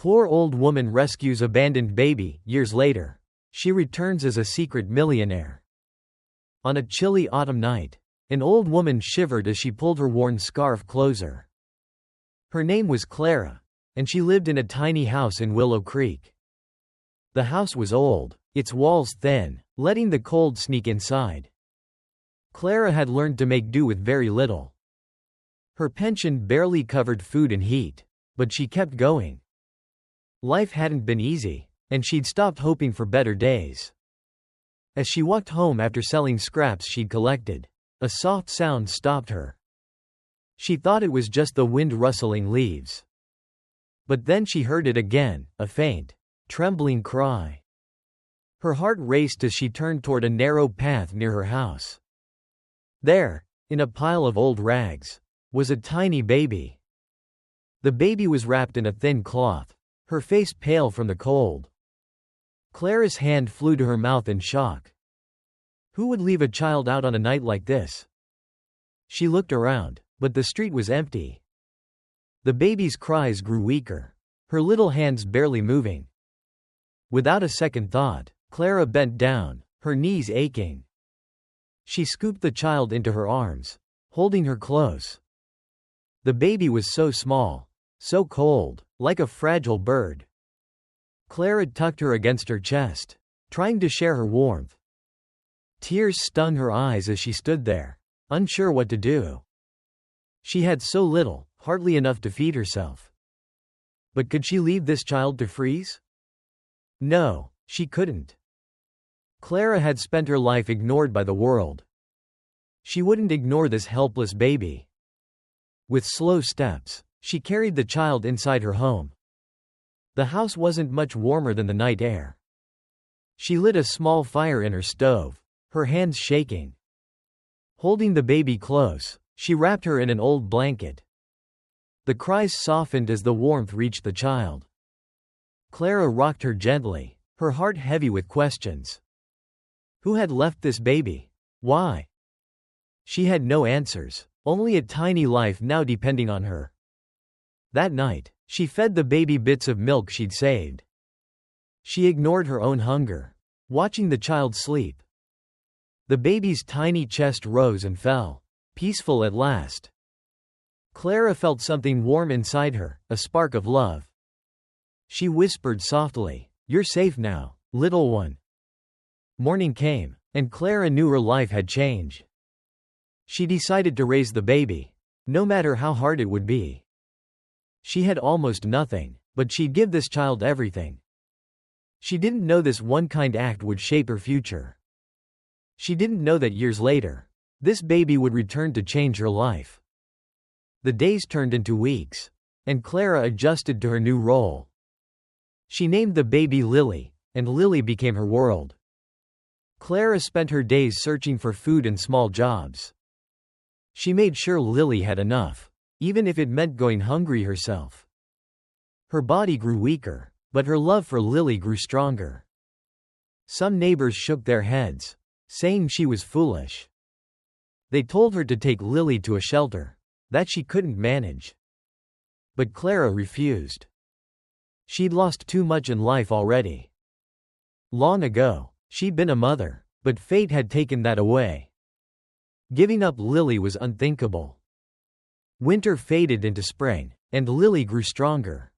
Poor old woman rescues abandoned baby. Years later, she returns as a secret millionaire. On a chilly autumn night, an old woman shivered as she pulled her worn scarf closer. Her name was Clara, and she lived in a tiny house in Willow Creek. The house was old, its walls thin, letting the cold sneak inside. Clara had learned to make do with very little. Her pension barely covered food and heat, but she kept going. Life hadn't been easy, and she'd stopped hoping for better days. As she walked home after selling scraps she'd collected, a soft sound stopped her. She thought it was just the wind rustling leaves. But then she heard it again, a faint, trembling cry. Her heart raced as she turned toward a narrow path near her house. There, in a pile of old rags, was a tiny baby. The baby was wrapped in a thin cloth, her face pale from the cold. Clara's hand flew to her mouth in shock. Who would leave a child out on a night like this? She looked around, but the street was empty. The baby's cries grew weaker, her little hands barely moving. Without a second thought, Clara bent down, her knees aching. She scooped the child into her arms, holding her close. The baby was so small, so cold, like a fragile bird. Clara tucked her against her chest, trying to share her warmth. Tears stung her eyes as she stood there, unsure what to do. She had so little, hardly enough to feed herself. But could she leave this child to freeze? No, she couldn't. Clara had spent her life ignored by the world. She wouldn't ignore this helpless baby. With slow steps, she carried the child inside her home. The house wasn't much warmer than the night air. She lit a small fire in her stove, her hands shaking. Holding the baby close, she wrapped her in an old blanket. The cries softened as the warmth reached the child. Clara rocked her gently, her heart heavy with questions. Who had left this baby? Why? She had no answers, only a tiny life now depending on her. That night, she fed the baby bits of milk she'd saved. She ignored her own hunger, watching the child sleep. The baby's tiny chest rose and fell, peaceful at last. Clara felt something warm inside her, a spark of love. She whispered softly, "You're safe now, little one." Morning came, and Clara knew her life had changed. She decided to raise the baby, no matter how hard it would be. She had almost nothing, but she'd give this child everything. She didn't know this one kind act would shape her future. She didn't know that years later, this baby would return to change her life. The days turned into weeks, and Clara adjusted to her new role. She named the baby Lily, and Lily became her world. Clara spent her days searching for food and small jobs. She made sure Lily had enough, even if it meant going hungry herself. Her body grew weaker, but her love for Lily grew stronger. Some neighbors shook their heads, saying she was foolish. They told her to take Lily to a shelter, that she couldn't manage. But Clara refused. She'd lost too much in life already. Long ago, she'd been a mother, but fate had taken that away. Giving up Lily was unthinkable. Winter faded into spring, and Lily grew stronger.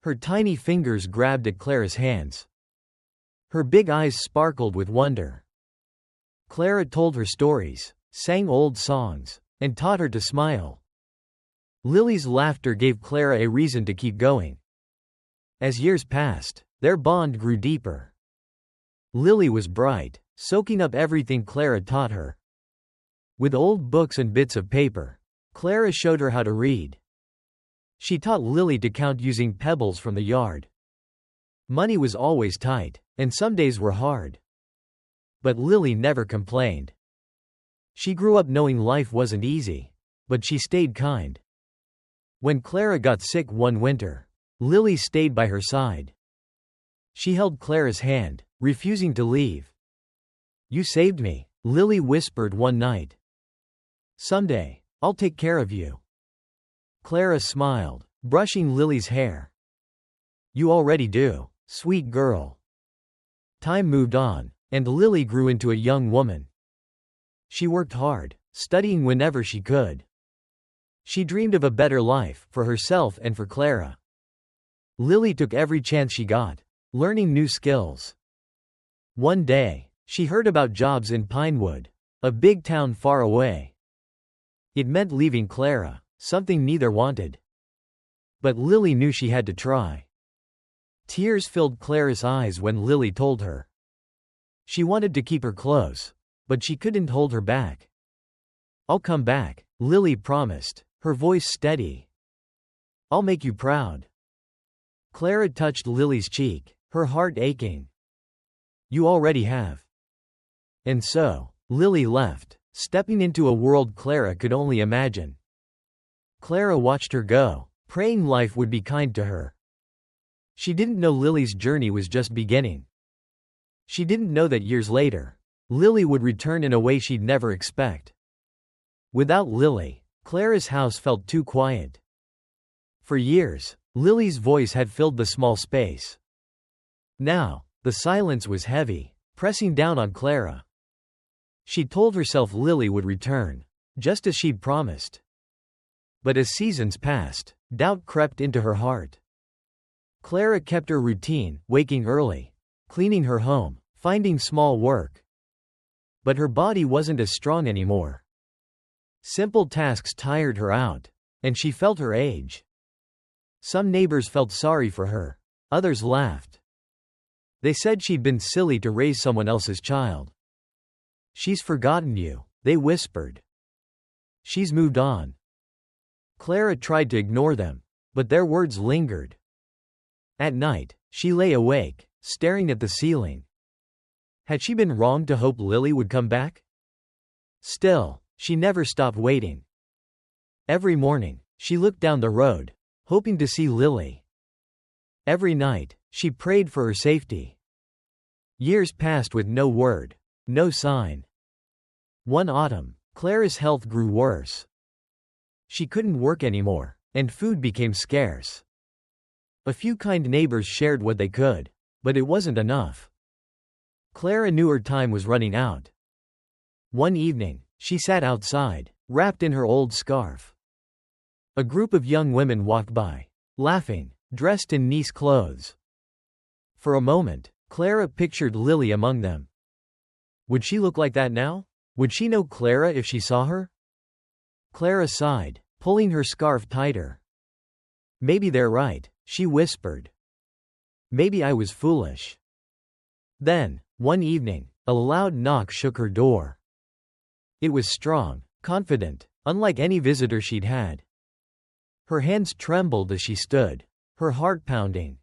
Her tiny fingers grabbed at Clara's hands. Her big eyes sparkled with wonder. Clara told her stories, sang old songs, and taught her to smile. Lily's laughter gave Clara a reason to keep going. As years passed, their bond grew deeper. Lily was bright, soaking up everything Clara taught her. With old books and bits of paper, Clara showed her how to read. She taught Lily to count using pebbles from the yard. Money was always tight, and some days were hard. But Lily never complained. She grew up knowing life wasn't easy, but she stayed kind. When Clara got sick one winter, Lily stayed by her side. She held Clara's hand, refusing to leave. "You saved me," Lily whispered one night. "Someday, I'll take care of you." Clara smiled, brushing Lily's hair. You already do. Sweet girl. Time moved on, and Lily grew into a young woman. She worked hard, studying whenever she could. She dreamed of a better life, for herself and for Clara. Lily took every chance she got, learning new skills. One day, she heard about jobs in Pinewood, a big town far away. It meant leaving Clara, something neither wanted. But Lily knew she had to try. Tears filled Clara's eyes when Lily told her. She wanted to keep her close, but she couldn't hold her back. I'll come back, Lily promised, her voice steady. I'll make you proud. Clara touched Lily's cheek, her heart aching. You already have. And so, Lily left, stepping into a world Clara could only imagine. Clara watched her go, praying life would be kind to her. She didn't know Lily's journey was just beginning. She didn't know that years later, Lily would return in a way she'd never expect. Without Lily, Clara's house felt too quiet. For years, Lily's voice had filled the small space. Now, the silence was heavy, pressing down on Clara. She told herself Lily would return, just as she'd promised. But as seasons passed, doubt crept into her heart. Clara kept her routine, waking early, cleaning her home, finding small work. But her body wasn't as strong anymore. Simple tasks tired her out, and she felt her age. Some neighbors felt sorry for her, others laughed. They said she'd been silly to raise someone else's child. She's forgotten you, they whispered. She's moved on. Clara tried to ignore them, but their words lingered. At night, she lay awake, staring at the ceiling. Had she been wrong to hope Lily would come back? Still, she never stopped waiting. Every morning, she looked down the road, hoping to see Lily. Every night, she prayed for her safety. Years passed with no word, no sign. One autumn, Clara's health grew worse. She couldn't work anymore, and food became scarce. A few kind neighbors shared what they could, but it wasn't enough. Clara knew her time was running out. One evening, she sat outside, wrapped in her old scarf. A group of young women walked by, laughing, dressed in nice clothes. For a moment, Clara pictured Lily among them. Would she look like that now? Would she know Clara if she saw her? Clara sighed, pulling her scarf tighter. Maybe they're right, she whispered. Maybe I was foolish. Then, one evening, a loud knock shook her door. It was strong, confident, unlike any visitor she'd had. Her hands trembled as she stood, her heart pounding.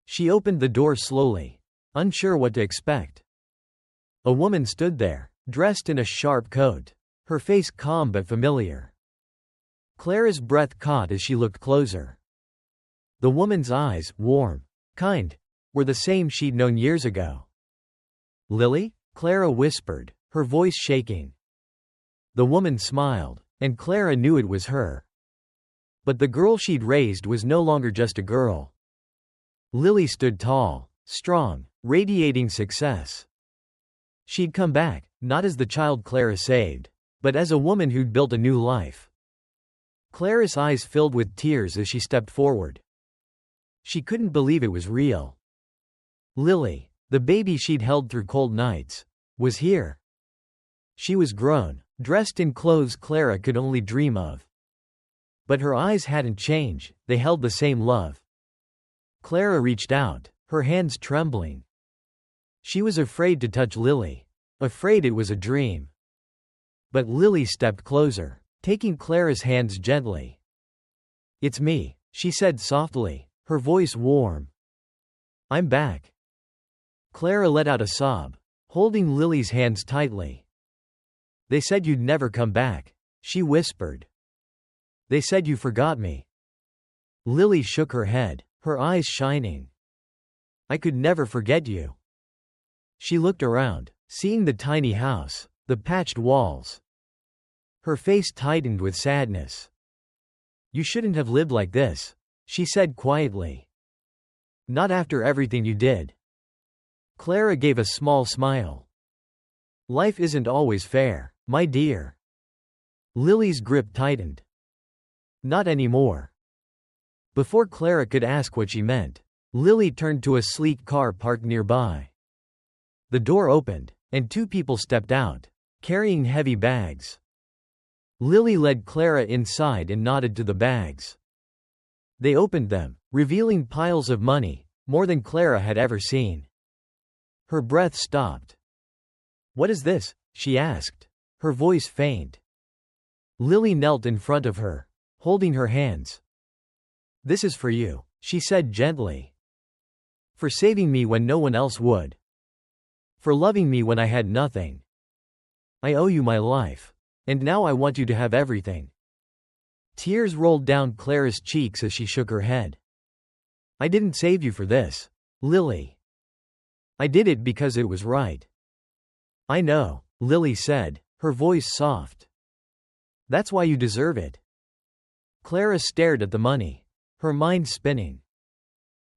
She opened the door slowly, unsure what to expect. A woman stood there, dressed in a sharp coat, her face calm but familiar. Clara's breath caught as she looked closer. The woman's eyes, warm, kind, were the same she'd known years ago. Lily? Clara whispered, her voice shaking. The woman smiled, and Clara knew it was her. But the girl she'd raised was no longer just a girl. Lily stood tall, strong, radiating success. She'd come back, not as the child Clara saved, but as a woman who'd built a new life. Clara's eyes filled with tears as she stepped forward. She couldn't believe it was real. Lily, the baby she'd held through cold nights, was here. She was grown, dressed in clothes Clara could only dream of. But her eyes hadn't changed, they held the same love. Clara reached out, her hands trembling. She was afraid to touch Lily, afraid it was a dream. But Lily stepped closer, taking Clara's hands gently. It's me, she said softly, her voice warm. I'm back. Clara let out a sob, holding Lily's hands tightly. They said you'd never come back, she whispered. They said you forgot me. Lily shook her head, her eyes shining. I could never forget you. She looked around, seeing the tiny house, the patched walls. Her face tightened with sadness. You shouldn't have lived like this, she said quietly. Not after everything you did. Clara gave a small smile. Life isn't always fair, my dear. Lily's grip tightened. Not anymore. Before Clara could ask what she meant, Lily turned to a sleek car parked nearby. The door opened, and two people stepped out, carrying heavy bags. Lily led Clara inside and nodded to the bags. They opened them, revealing piles of money, more than Clara had ever seen. Her breath stopped. "What is this?" she asked, her voice faint. Lily knelt in front of her, holding her hands. "This is for you," she said gently. "For saving me when no one else would. For loving me when I had nothing. I owe you my life. And now I want you to have everything." Tears rolled down Clara's cheeks as she shook her head. "I didn't save you for this, Lily. I did it because it was right." "I know," Lily said, her voice soft. "That's why you deserve it." Clara stared at the money, her mind spinning.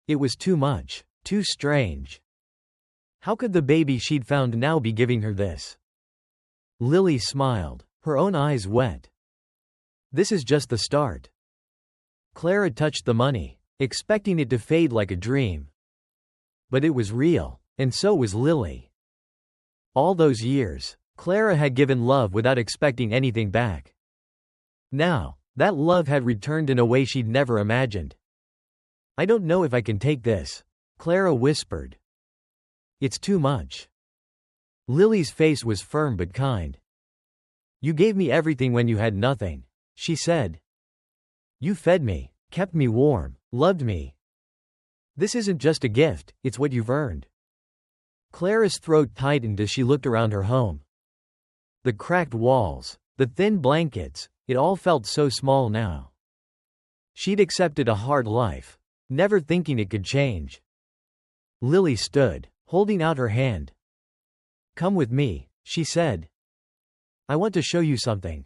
It was too much, too strange. How could the baby she'd found now be giving her this? Lily smiled, her own eyes wet. "This is just the start." Clara touched the money, expecting it to fade like a dream. But it was real, and so was Lily. All those years, Clara had given love without expecting anything back. Now, that love had returned in a way she'd never imagined. "I don't know if I can take this," Clara whispered. "It's too much." Lily's face was firm but kind. "You gave me everything when you had nothing," she said. "You fed me, kept me warm, loved me. This isn't just a gift, it's what you've earned." Clara's throat tightened as she looked around her home. The cracked walls, the thin blankets, it all felt so small now. She'd accepted a hard life, never thinking it could change. Lily stood, holding out her hand. "Come with me," she said. "I want to show you something."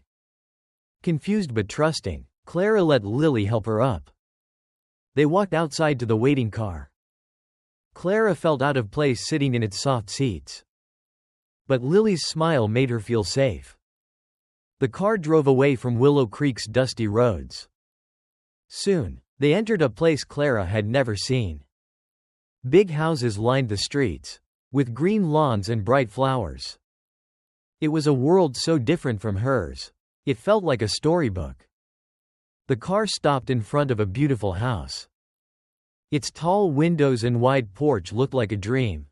Confused but trusting, Clara let Lily help her up. They walked outside to the waiting car. Clara felt out of place sitting in its soft seats. But Lily's smile made her feel safe. The car drove away from Willow Creek's dusty roads. Soon, they entered a place Clara had never seen. Big houses lined the streets, with green lawns and bright flowers. It was a world so different from hers. It felt like a storybook. The car stopped in front of a beautiful house. Its tall windows and wide porch looked like a dream.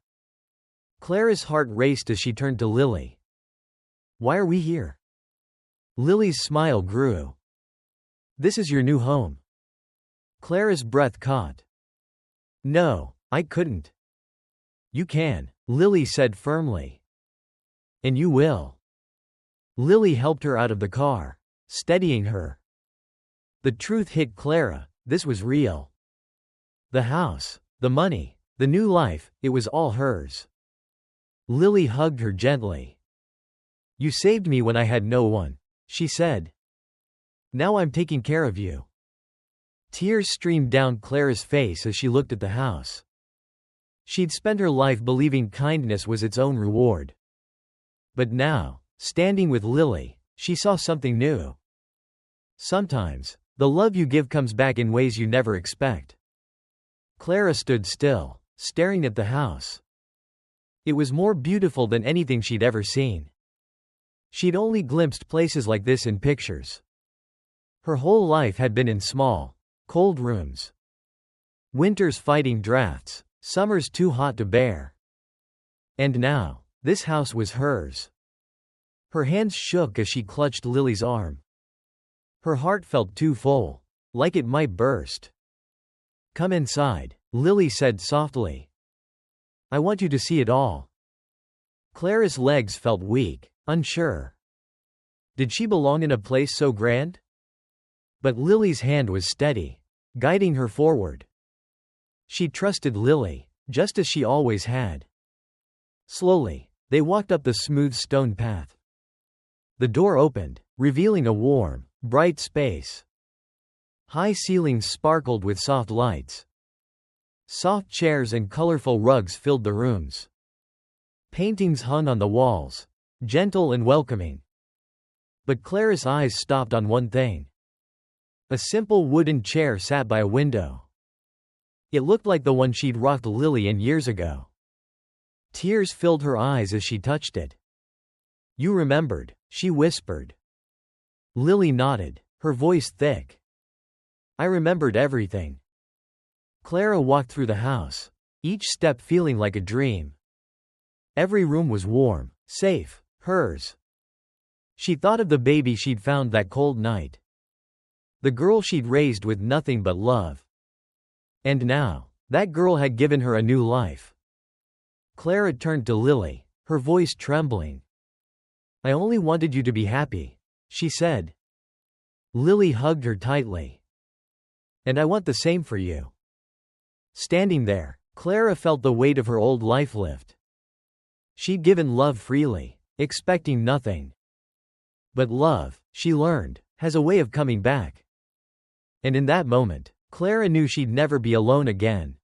Clara's heart raced as she turned to Lily. "Why are we here?" Lily's smile grew. "This is your new home." Clara's breath caught. "No, I couldn't." "You can," Lily said firmly. "And you will." Lily helped her out of the car, steadying her. The truth hit Clara, this was real. The house, the money, the new life, it was all hers. Lily hugged her gently. "You saved me when I had no one," she said. "Now I'm taking care of you." Tears streamed down Clara's face as she looked at the house. She'd spent her life believing kindness was its own reward. But now, standing with Lily, she saw something new. Sometimes, the love you give comes back in ways you never expect. Clara stood still, staring at the house. It was more beautiful than anything she'd ever seen. She'd only glimpsed places like this in pictures. Her whole life had been in small, cold rooms. Winters fighting drafts, summers too hot to bear. And now, this house was hers. Her hands shook as she clutched Lily's arm. Her heart felt too full, like it might burst. "Come inside," Lily said softly. "I want you to see it all." Clara's legs felt weak, unsure. Did she belong in a place so grand? But Lily's hand was steady, guiding her forward. She trusted Lily, just as she always had. Slowly, they walked up the smooth stone path. The door opened, revealing a warm, bright space. High ceilings sparkled with soft lights. Soft chairs and colorful rugs filled the rooms. Paintings hung on the walls, gentle and welcoming. But Clara's eyes stopped on one thing. A simple wooden chair sat by a window. It looked like the one she'd rocked Lily in years ago. Tears filled her eyes as she touched it. "You remembered," she whispered. Lily nodded, her voice thick. "I remembered everything." Clara walked through the house, each step feeling like a dream. Every room was warm, safe, hers. She thought of the baby she'd found that cold night. The girl she'd raised with nothing but love. And now, that girl had given her a new life. Clara turned to Lily, her voice trembling. "I only wanted you to be happy," she said. Lily hugged her tightly. "And I want the same for you." Standing there, Clara felt the weight of her old life lift. She'd given love freely, expecting nothing. But love, she learned, has a way of coming back. And in that moment, Clara knew she'd never be alone again.